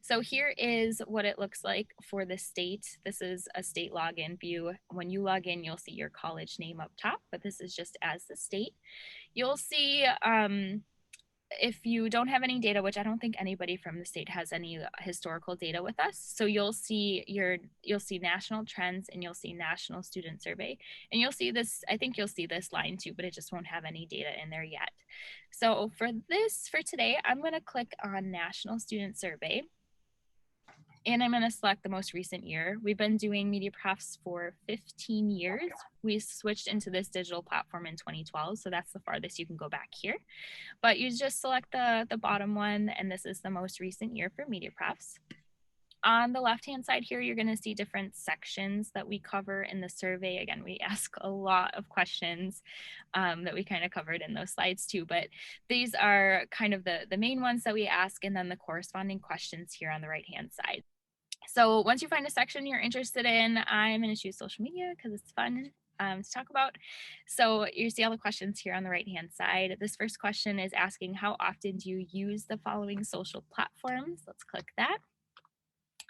So here is what it looks like for the state. This is a state login view. When you log in, you'll see your college name up top, but this is just as the state. You'll see if you don't have any data, which I don't think anybody from the state has any historical data with us, so you'll see national trends and you'll see national student survey, and you'll see this. I think you'll see this line too, but it just won't have any data in there yet. So for today, I'm going to click on National Student Survey. And I'm going to select the most recent year. We've been doing Media Prefs for 15 years. We switched into this digital platform in 2012, so that's the farthest you can go back here. But you just select the bottom one, and this is the most recent year for Media Prefs. On the left-hand side here, you're going to see different sections that we cover in the survey. Again, we ask a lot of questions that we kind of covered in those slides too, but these are kind of the main ones that we ask, and then the corresponding questions here on the right-hand side. So once you find a section you're interested in, I'm going to choose social media because it's fun to talk about. So you see all the questions here on the right-hand side. This first question is asking, how often do you use the following social platforms? Let's click that.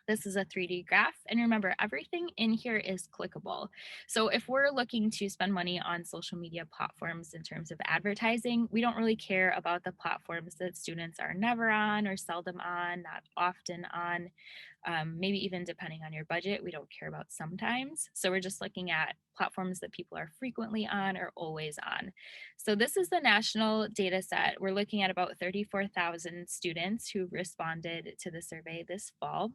This is a 3D graph. And remember, everything in here is clickable. So if we're looking to spend money on social media platforms in terms of advertising, we don't really care about the platforms that students are never on or seldom on, not often on, maybe even depending on your budget, we don't care about sometimes. So we're just looking at platforms that people are frequently on or always on. So this is the national data set. We're looking at about 34,000 students who responded to the survey this fall.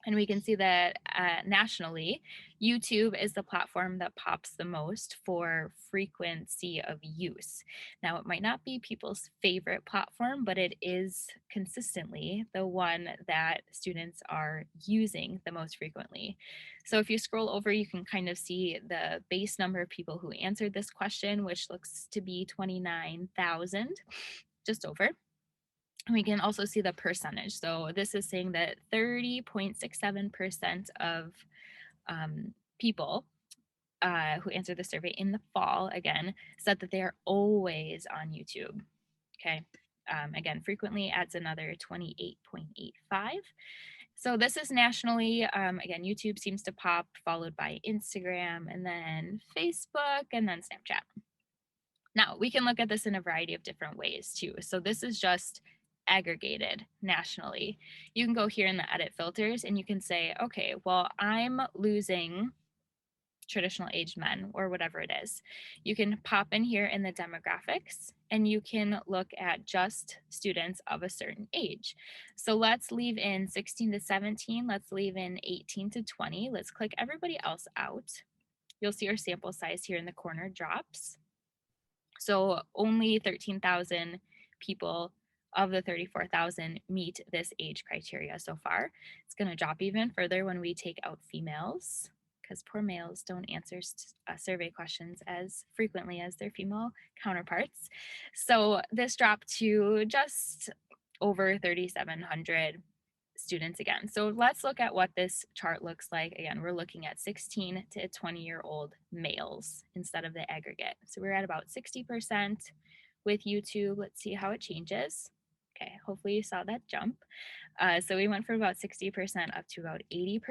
And we can see that nationally, YouTube is the platform that pops the most for frequency of use. Now, it might not be people's favorite platform, but it is consistently the one that students are using the most frequently. So if you scroll over, you can kind of see the base number of people who answered this question, which looks to be 29,000, just over. We can also see the percentage. So this is saying that 30.67% of people who answered the survey in the fall, again, said that they are always on YouTube. Okay. Again, frequently adds another 28.85. So this is nationally. Again, YouTube seems to pop, followed by Instagram, and then Facebook, and then Snapchat. Now, we can look at this in a variety of different ways too. So this is just aggregated nationally. You can go here in the edit filters and you can say, okay, well, I'm losing traditional aged men or whatever it is. You can pop in here in the demographics and you can look at just students of a certain age. So let's leave in 16 to 17. Let's leave in 18 to 20. Let's click everybody else out. You'll see our sample size here in the corner drops. So only 13,000 people of the 34,000 meet this age criteria so far. It's going to drop even further when we take out females, because poor males don't answer survey questions as frequently as their female counterparts. So this dropped to just over 3,700 students again. So let's look at what this chart looks like. Again, we're looking at 16 to 20-year-old males instead of the aggregate. So we're at about 60% with YouTube. Let's see how it changes. Okay, hopefully you saw that jump. So we went from about 60% up to about 80%.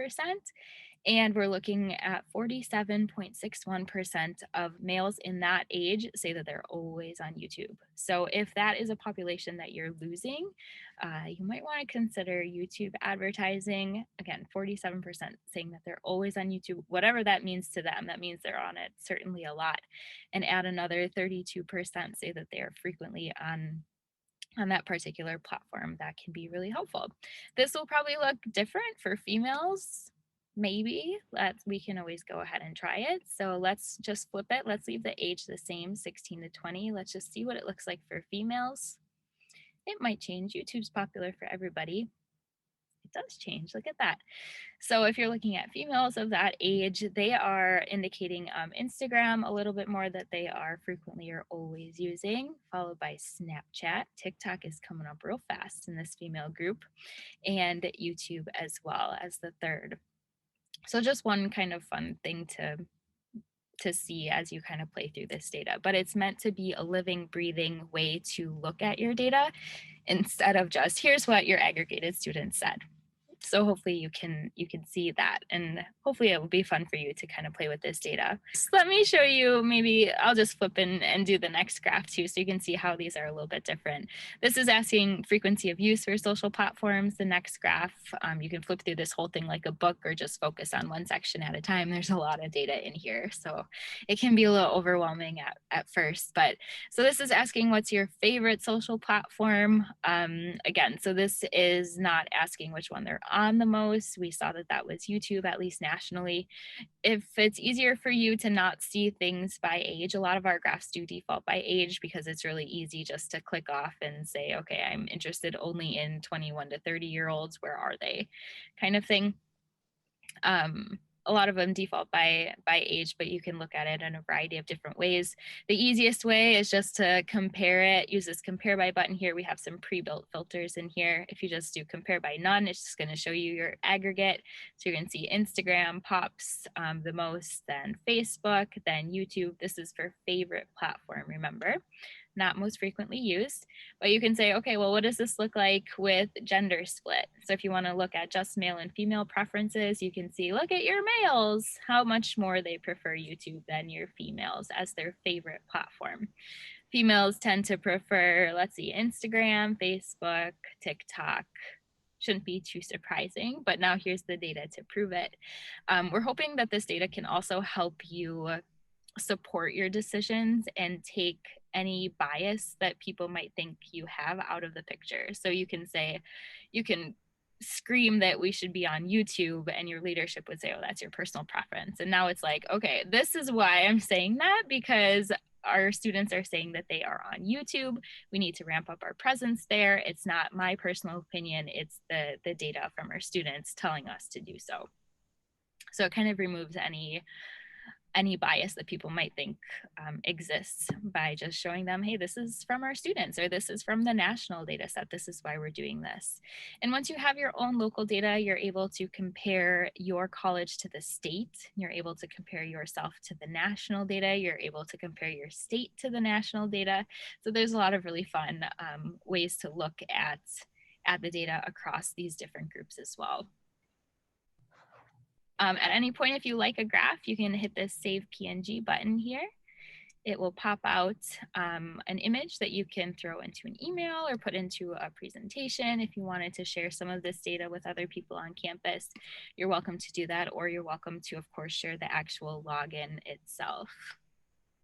And we're looking at 47.61% of males in that age say that they're always on YouTube. So if that is a population that you're losing, you might want to consider YouTube advertising. Again, 47% saying that they're always on YouTube, whatever that means to them. That means they're on it certainly a lot. And add another 32% say that they are frequently on that particular platform. That can be really helpful. This will probably look different for females. Maybe we can always go ahead and try it. So let's just flip it. Let's leave the age the same, 16 to 20. Let's just see what it looks like for females. It might change. YouTube's popular for everybody. It does change. Look at that. So if you're looking at females of that age, they are indicating Instagram a little bit more, that they are frequently or always using, followed by Snapchat. TikTok is coming up real fast in this female group, and YouTube as well as the third. So just one kind of fun thing to see as you kind of play through this data, but it's meant to be a living, breathing way to look at your data instead of just, here's what your aggregated students said. So hopefully you can see that, and hopefully it will be fun for you to kind of play with this data. So let me show you, maybe I'll just flip in and do the next graph too, so you can see how these are a little bit different. This is asking frequency of use for social platforms. The next graph, you can flip through this whole thing like a book or just focus on one section at a time. There's a lot of data in here, so it can be a little overwhelming at first. But so this is asking what's your favorite social platform. Again, so this is not asking which one they're on the most. We saw that that was YouTube, at least nationally. If it's easier for you to not see things by age, a lot of our graphs do default by age because it's really easy just to click off and say, okay, I'm interested only in 21 to 30-year-olds. Where are they? Kind of thing. A lot of them default by age, but you can look at it in a variety of different ways. The easiest way is just to compare it. Use this compare by button here. We have some pre-built filters in here. If you just do compare by none, it's just going to show you your aggregate. So you're going to see Instagram pops the most, then Facebook, then YouTube. This is for favorite platform, remember, not most frequently used. But you can say, okay, well, what does this look like with gender split? So if you want to look at just male and female preferences, you can see, look at your males, how much more they prefer YouTube than your females as their favorite platform. Females tend to prefer, let's see, Instagram, Facebook, TikTok. Shouldn't be too surprising, but now here's the data to prove it. We're hoping that this data can also help you support your decisions and take any bias that people might think you have out of the picture. So you can say, you can scream that we should be on YouTube, and your leadership would say, oh, that's your personal preference. And now it's like, okay, this is why I'm saying that, because our students are saying that they are on YouTube. We need to ramp up our presence there. It's not my personal opinion, it's the data from our students telling us to do so. So it kind of removes any bias that people might think exists by just showing them, hey, this is from our students, or this is from the national data set. This is why we're doing this. And once you have your own local data, you're able to compare your college to the state. You're able to compare yourself to the national data. You're able to compare your state to the national data. So there's a lot of really fun ways to look at the data across these different groups as well. At any point, if you like a graph, you can hit this Save PNG button here. It will pop out an image that you can throw into an email or put into a presentation. If you wanted to share some of this data with other people on campus, you're welcome to do that, or you're welcome to, of course, share the actual login itself.